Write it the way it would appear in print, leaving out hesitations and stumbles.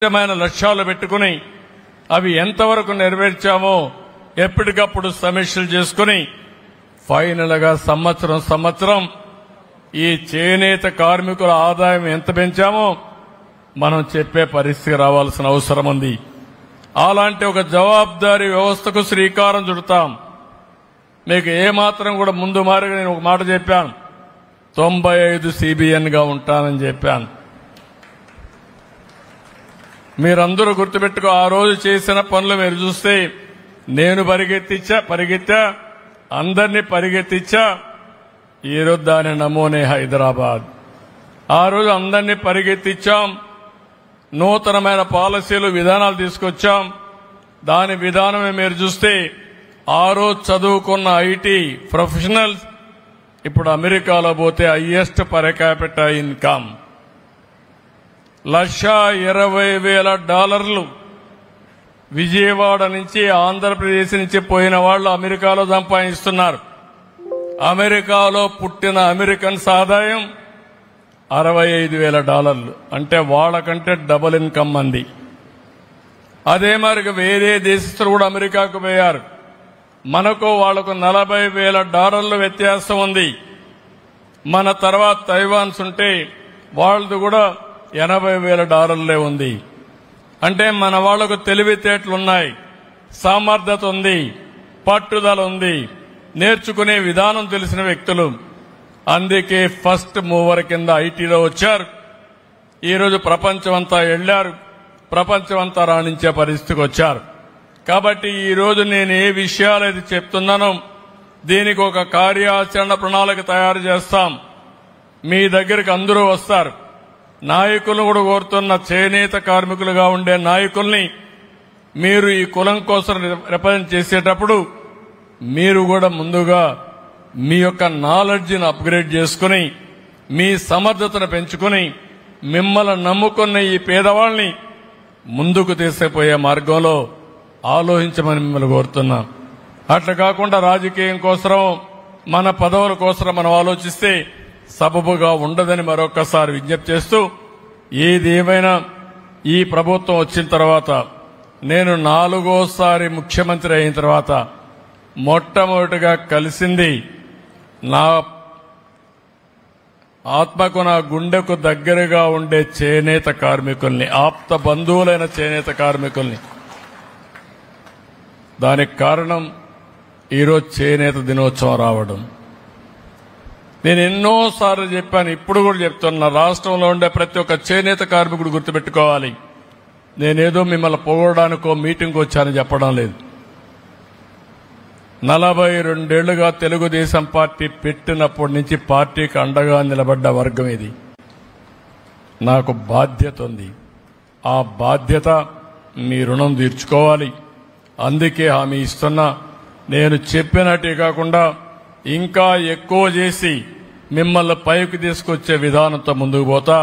లక్ష్యాలు పెట్టుకుని అవి ఎంతవరకు నెరవేర్చామో ఎప్పటికప్పుడు సమీక్షలు చేసుకుని ఫైనల్ గా సంవత్సరం ఈ చేనేత కార్మికుల ఆదాయం ఎంత పెంచామో మనం చెప్పే పరిస్థితి రావాల్సిన అవసరం ఉంది. అలాంటి ఒక జవాబుదారీ వ్యవస్థకు శ్రీకారం చుడతాం. మీకు ఏమాత్రం కూడా ముందు మారిగా నేను ఒక మాట చెప్పాను, 95 CBN గా ఉంటానని చెప్పాను. మీరందరూ గుర్తుపెట్టుకో, ఆ రోజు చేసిన పనులు మీరు చూస్తే నేను పరిగెత్తా అందరినీ పరిగెత్తిచ్చా. ఈరోజు దాని నమూనే హైదరాబాద్. ఆ రోజు అందరినీ పరిగెత్తిచ్చాం, నూతనమైన పాలసీలు విధానాలు తీసుకొచ్చాం. దాని విధానమే మీరు చూస్తే ఆ రోజు చదువుకున్న ఐటీ ప్రొఫెషనల్స్ ఇప్పుడు అమెరికాలో పోతే highest per capita income $1,20,000 Vijayawada నుంచి ఆంధ్రప్రదేశ్ నుంచి పోయిన వాళ్ళు అమెరికాలో సంపాదిస్తున్నారు. అమెరికాలో పుట్టిన అమెరికన్స్ ఆదాయం $65,000, అంటే వాళ్ళకంటే డబుల్ ఇన్కమ్ అంది. అదే మరి వేరే దేశస్తులు కూడా అమెరికాకు పోయారు. మనకు వాళ్లకు $40,000 వ్యత్యాసం ఉంది. మన తర్వాత తైవాన్స్ ఉంటే వాళ్ళది కూడా $80,000 ఉంది. అంటే మన వాళ్లకు తెలివితేటలున్నాయి, సామర్థ్యత ఉంది, పట్టుదల ఉంది, నేర్చుకునే విధానం తెలిసిన వ్యక్తులు. అందుకే ఫస్ట్ మూవర్ కింద ఐటీలో వచ్చారు. ఈరోజు ప్రపంచమంతా వెళ్లారు, ప్రపంచమంతా రాణించే పరిస్థితికి వచ్చారు. కాబట్టి ఈరోజు నేను ఏ విషయాలైతే చెప్తున్నానో దీనికి ఒక కార్యాచరణ ప్రణాళిక తయారు చేస్తాం. మీ దగ్గరికి అందరూ వస్తారు. నాయకులను కూడా కోరుతున్న చేనేత కార్మికులుగా ఉండే నాయకుల్ని మీరు ఈ కులం కోసం రిప్రజెంట్ చేసేటప్పుడు మీరు కూడా ముందుగా మీ యొక్క నాలెడ్జిని అప్గ్రేడ్ చేసుకుని మీ సమర్థతను పెంచుకుని మిమ్మల్ని నమ్ముకున్న ఈ పేదవాళ్ళని ముందుకు తీసుకుపోయే మార్గంలో ఆలోచించమని మిమ్మల్ని కోరుతున్నాం. అట్లా కాకుండా రాజకీయం కోసం మన పదవుల కోసం మనం ఆలోచిస్తే సబబుగా ఉండదని మరొకసారి విజ్ఞప్తి చేస్తూ, ఏదేమైనా ఈ ప్రభుత్వం వచ్చిన తర్వాత నేను 4వ ముఖ్యమంత్రి అయిన తర్వాత మొట్టమొదటిగా కలిసింది నా ఆత్మకు నా గుండెకు దగ్గరగా ఉండే చేనేత కార్మికుల్ని, ఆప్త బంధువులైన చేనేత కార్మికుల్ని. దానికి కారణం ఈరోజు చేనేత దినోత్సవం రావడం. నేను ఎన్నోసార్లు చెప్పాను, ఇప్పుడు కూడా చెప్తున్నా, రాష్ట్రంలో ఉండే ప్రతి ఒక్క చేనేత కార్మికుడు గుర్తుపెట్టుకోవాలి. నేనేదో మిమ్మల్ని పొగడానికో మీటింగ్కి వచ్చానని చెప్పడం లేదు. 42 ఏళ్లుగా తెలుగుదేశం పార్టీ పెట్టినప్పటి నుంచి పార్టీకి అండగా నిలబడ్డ వర్గం ఇది. నాకు బాధ్యత ఉంది. ఆ బాధ్యత మీ రుణం తీర్చుకోవాలి. అందుకే హామీ ఇస్తున్నా, నేను చెప్పినట్టే కాకుండా ఇంకా ఎక్కువ చేసి మిమ్మల్ని పైకి తీసుకొచ్చే విధానంతో ముందుకు పోతా.